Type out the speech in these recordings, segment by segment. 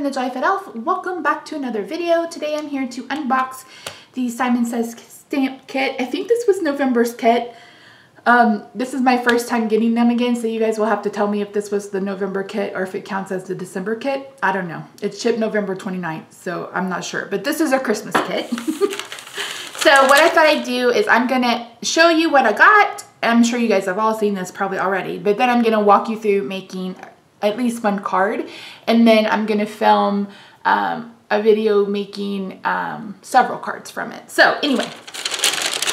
TheJollyFatElf. Welcome back to another video. Today I'm here to unbox the Simon Says stamp kit. I think this was November's kit. This is my first time getting them again, so you guys will have to tell me if this was the November kit or if it counts as the December kit. I don't know. It shipped November 29th, so I'm not sure. But this is a Christmas kit. So what I thought I'd do is I'm going to show you what I got. I'm sure you guys have all seen this probably already, but then I'm going to walk you through making at least one card, and then I'm going to film a video making several cards from it. So anyway,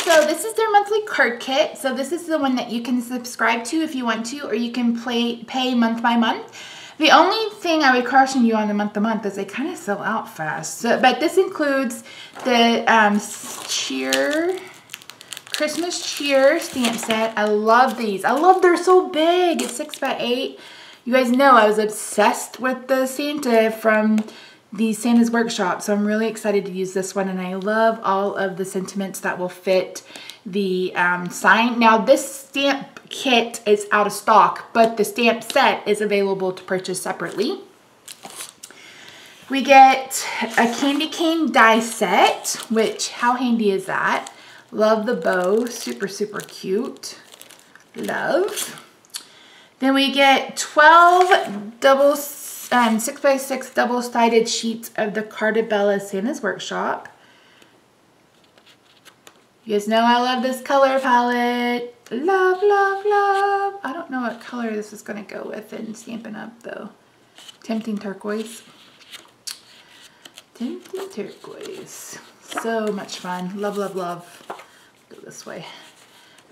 so this is their monthly card kit. So this is the one that you can subscribe to if you want to, or you can pay month by month. The only thing I would caution you on the month to month is they kind of sell out fast. So, but this includes the Christmas cheer stamp set. I love these. I love they're so big. It's 6x8. You guys know I was obsessed with the Santa from the Santa's Workshop, so I'm really excited to use this one, and I love all of the sentiments that will fit the sign. Now this stamp kit is out of stock, but the stamp set is available to purchase separately. We get a candy cane die set, which how handy is that? Love the bow, super, super cute. Love. Then we get 12 6x6 double-sided sheets of the Cardabella Santa's Workshop. You guys know I love this color palette. Love, love, love. I don't know what color this is going to go with in Stampin' Up! Though. Tempting turquoise. Tempting turquoise. So much fun. Love, love, love. Go this way.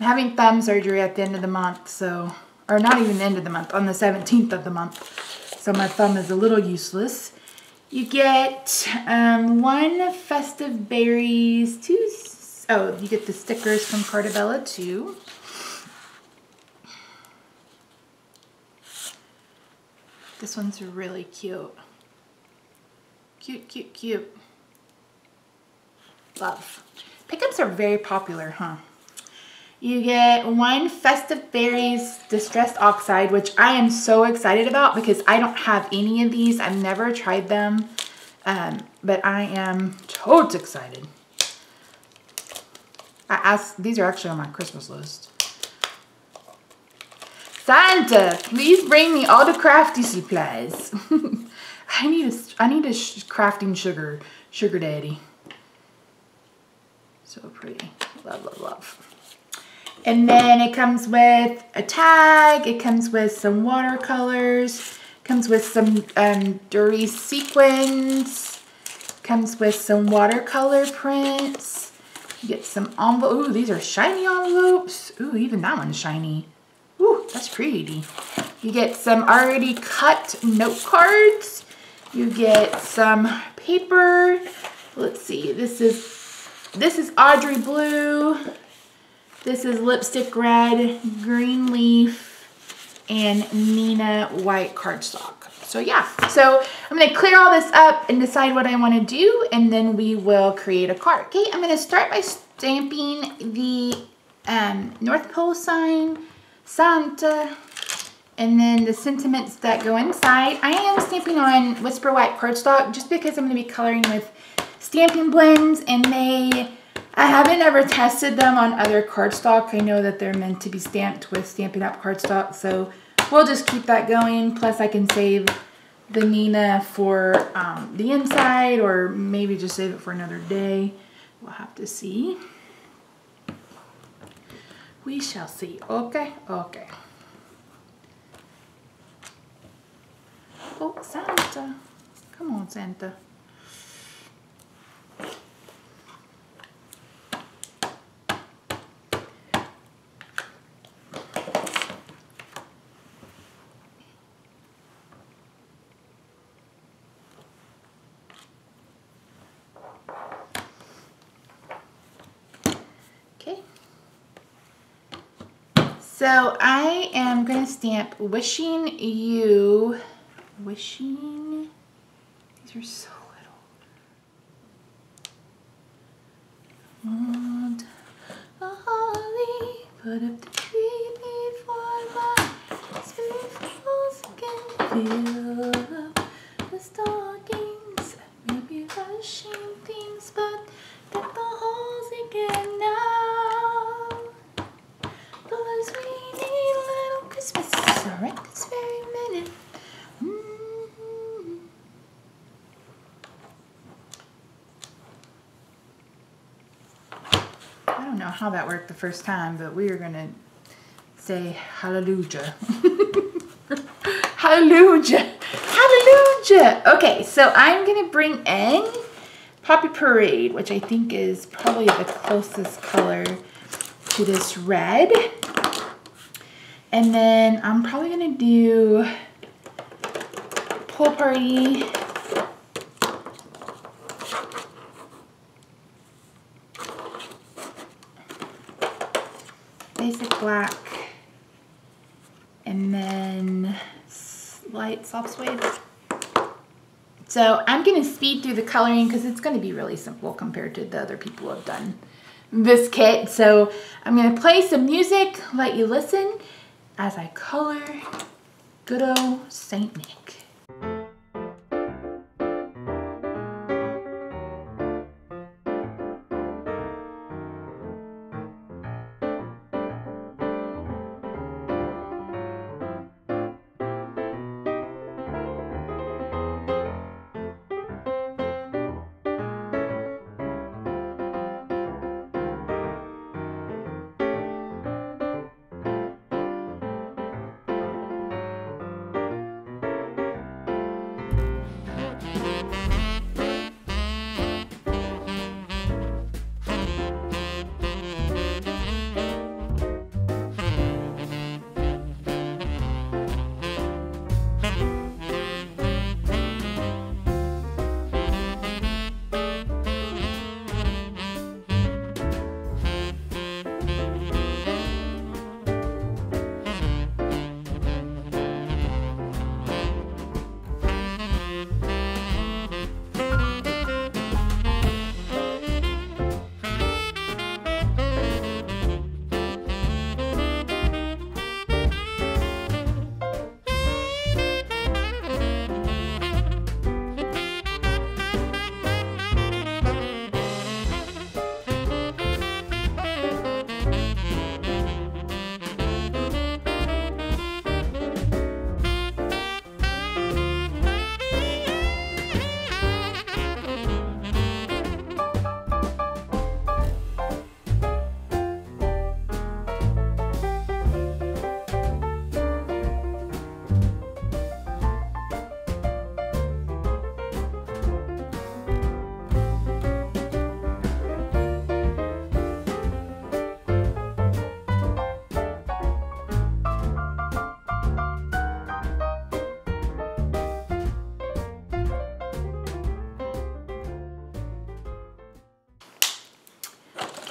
I'm having thumb surgery at the end of the month, so... or not even the end of the month, on the 17th of the month. So my thumb is a little useless. You get one Festive Berries, you get the stickers from Cardabella too. This one's really cute. Cute, cute, cute. Love. Pickups are very popular, huh? You get one Festive Berries Distressed Oxide, which I am so excited about because I don't have any of these. I've never tried them, but I am totes excited. These are actually on my Christmas list. Santa, please bring me all the crafty supplies. I need a crafting sugar daddy. So pretty. Love, love, love. And then it comes with a tag, it comes with some watercolors, comes with some dirty sequins, comes with some watercolor prints. You get some envelopes. Ooh, these are shiny envelopes. Ooh, even that one's shiny. Ooh, that's pretty. You get some already cut note cards. You get some paper. Let's see, this is Audrey Blue. This is Lipstick Red, Green Leaf, and Nina White cardstock. So yeah, so I'm going to clear all this up and decide what I want to do, and then we will create a card. Okay, I'm going to start by stamping the North Pole sign, Santa, and then the sentiments that go inside. I am stamping on Whisper White cardstock just because I'm going to be coloring with Stampin' Blends, and I haven't ever tested them on other cardstock. I know that they're meant to be stamped with Stampin' Up! Cardstock, so we'll just keep that going. Plus I can save the Nina for the inside, or maybe just save it for another day. We'll have to see. We shall see. Okay, okay. Oh, Santa. Come on, Santa. So I am going to stamp wishing you, these are so little. Want a holly, put up the tree before my sweet falls again, fill up the stocking. So right this very minute. I don't know how that worked the first time, but we are gonna say hallelujah. Hallelujah. Hallelujah. Okay, so I'm gonna bring in Poppy Parade, which I think is probably the closest color to this red. And then I'm probably gonna do Pool Party. Basic black. And then light soft suede. So I'm gonna speed through the coloring because it's gonna be really simple compared to the other people who have done this kit. So I'm gonna play some music, let you listen as I color good old Saint Nick.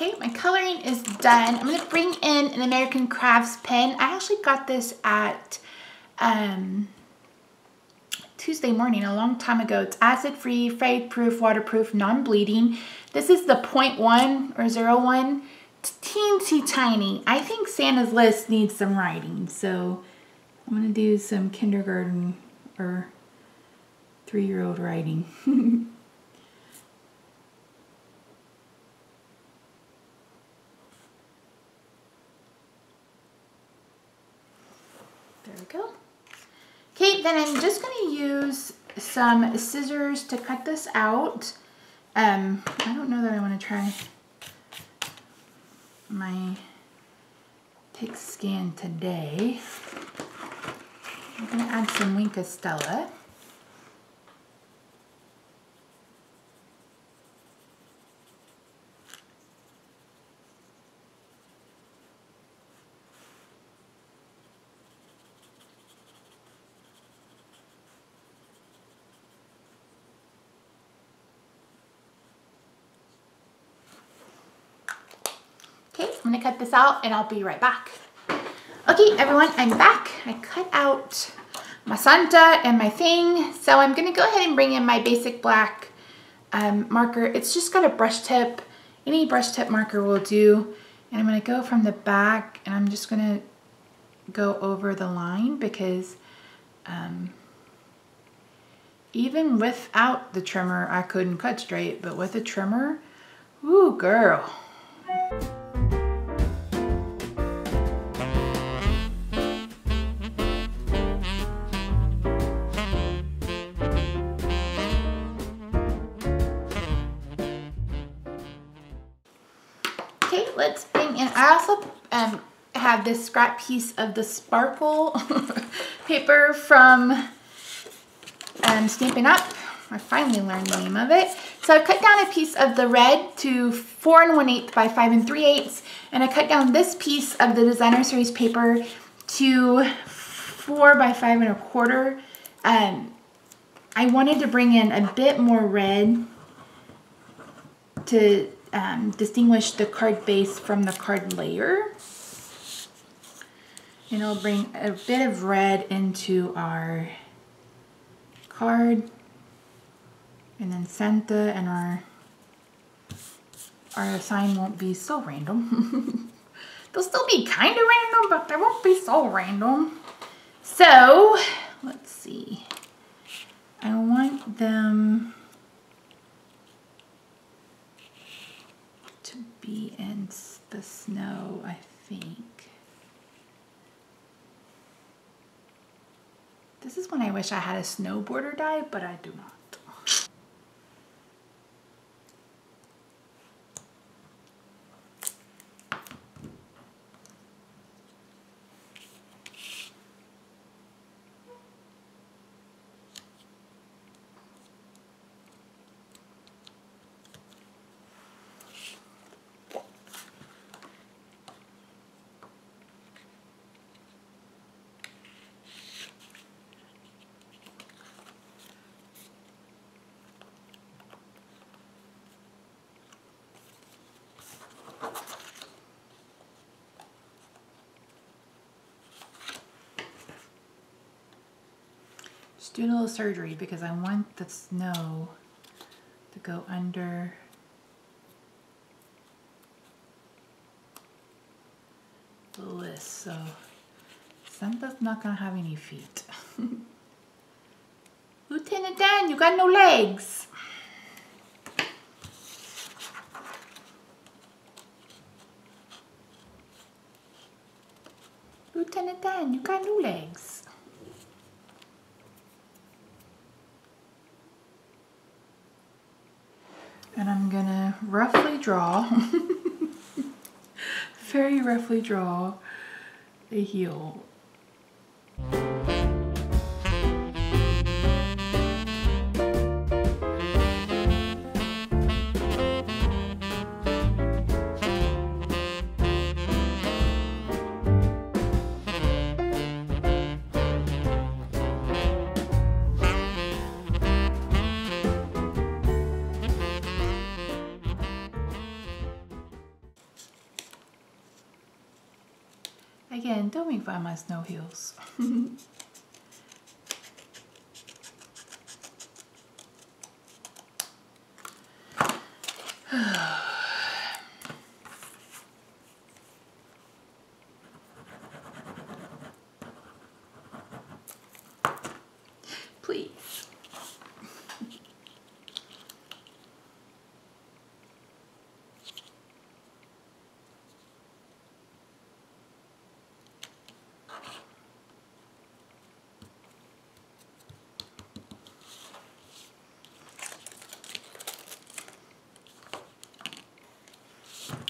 Okay, my coloring is done. I'm gonna bring in an American Crafts pen. I actually got this at Tuesday morning, a long time ago. It's acid-free, fade-proof, waterproof, non-bleeding. This is the 0.1 or 0.1. It's teensy tiny. I think Santa's List needs some writing, so I'm gonna do some kindergarten or 3-year-old writing. There we go. Okay, then I'm just going to use some scissors to cut this out. I don't know that I want to try my pig scan today. I'm going to add some Wink of Stella. I'm gonna cut this out and I'll be right back. Okay, everyone, I'm back. I cut out my Santa and my thing. So I'm gonna go ahead and bring in my basic black marker. It's just got a brush tip. Any brush tip marker will do. And I'm gonna go from the back and I'm just gonna go over the line because even without the trimmer, I couldn't cut straight, but with a trimmer, ooh, girl. I also have this scrap piece of the sparkle paper from Stampin' Up. I finally learned the name of it. So I cut down a piece of the red to 4 1/8 by 5 3/8, and I cut down this piece of the designer series paper to 4 by 5 1/4. I wanted to bring in a bit more red to distinguish the card base from the card layer. And it'll bring a bit of red into our card. And then Santa and our sign won't be so random. They'll still be kind of random, but they won't be so random. So, let's see. I want them to be in the snow, I think. This is when I wish I had a snow border die, but I do not. Just doing a little surgery because I want the snow to go under the list. So Santa's not gonna have any feet. Lieutenant Dan, you got no legs. Lieutenant Dan, you got no legs. And I'm gonna roughly draw, very roughly draw a heel. Again, don't make fun of my snow heels. Please.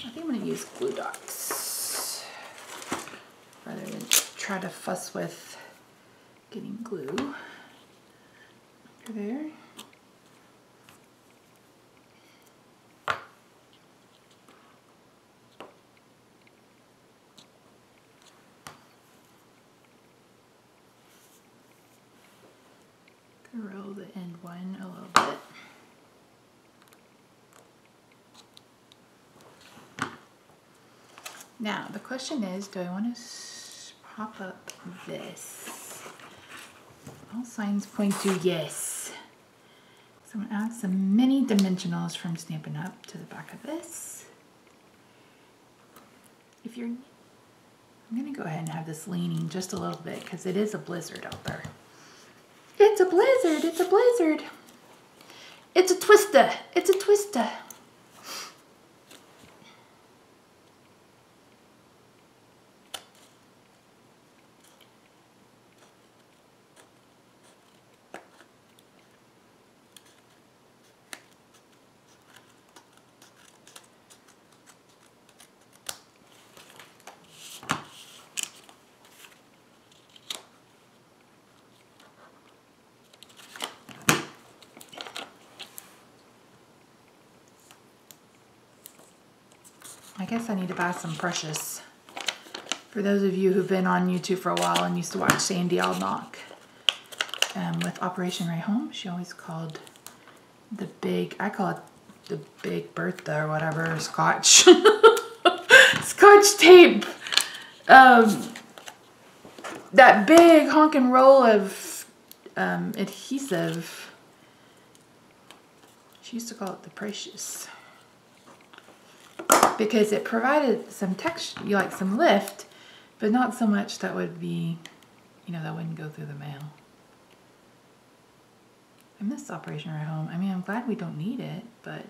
I think I'm going to use glue dots rather than try to fuss with getting glue over there. Roll the end one a little bit. Now, the question is, do I want to pop up this? All signs point to yes. So I'm going to add some mini dimensionals from Stampin' Up! To the back of this. I'm going to go ahead and have this leaning just a little bit because it is a blizzard out there. It's a blizzard, it's a blizzard. It's a twister, it's a twister. guess I need to buy some Precious. For those of you who've been on YouTube for a while and used to watch Sandy Knock with Operation Right Home, she always called the big, I call it the Big Bertha or whatever, Scotch. Scotch tape. That big honkin' roll of adhesive. She used to call it the Precious. Because it provided some texture, like some lift, but not so much that would be, you know, that wouldn't go through the mail. I miss Operation Right Home. I mean, I'm glad we don't need it, but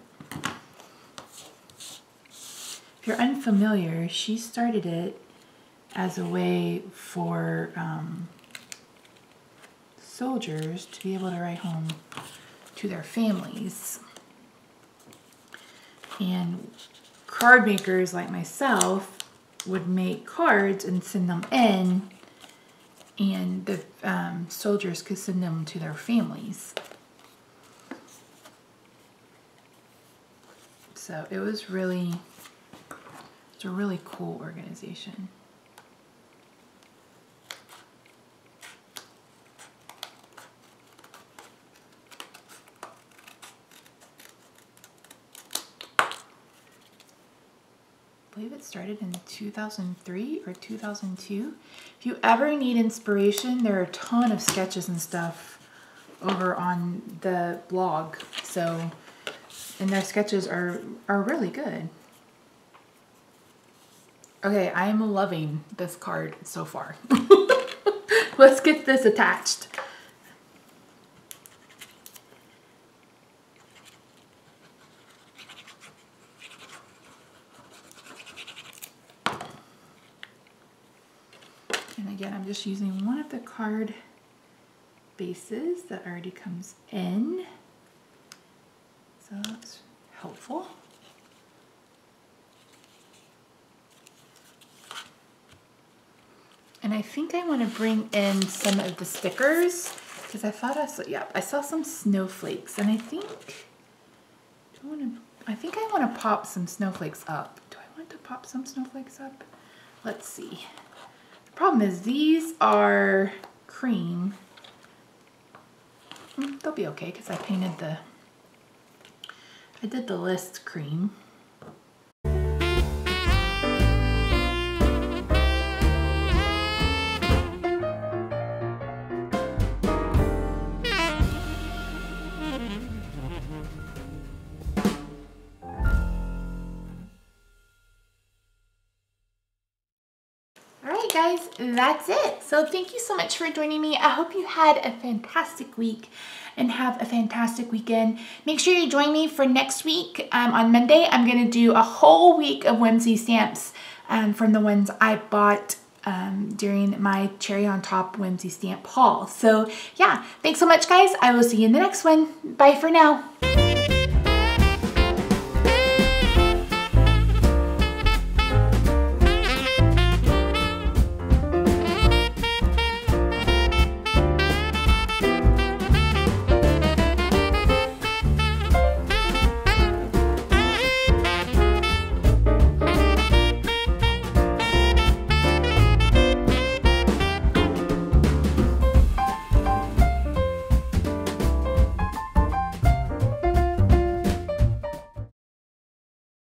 if you're unfamiliar, she started it as a way for soldiers to be able to write home to their families. And card makers like myself would make cards and send them in, and the soldiers could send them to their families. So it was a really cool organization. I believe it started in 2003 or 2002. If you ever need inspiration, there are a ton of sketches and stuff over on the blog. So, and their sketches are really good. Okay, I'm loving this card so far. Let's get this attached. And again, I'm just using one of the card bases that already comes in. So that's helpful. And I think I want to bring in some of the stickers because I thought I saw some snowflakes, and I think I want to pop some snowflakes up. Do I want to pop some snowflakes up? Let's see. The problem is these are cream. They'll be okay because I did the list cream. Guys, that's it. So thank you so much for joining me. I hope you had a fantastic week and have a fantastic weekend. Make sure you join me for next week. On Monday, I'm going to do a whole week of whimsy stamps from the ones I bought during my Cherry on Top whimsy stamp haul. So yeah, thanks so much, guys. I will see you in the next one. Bye for now.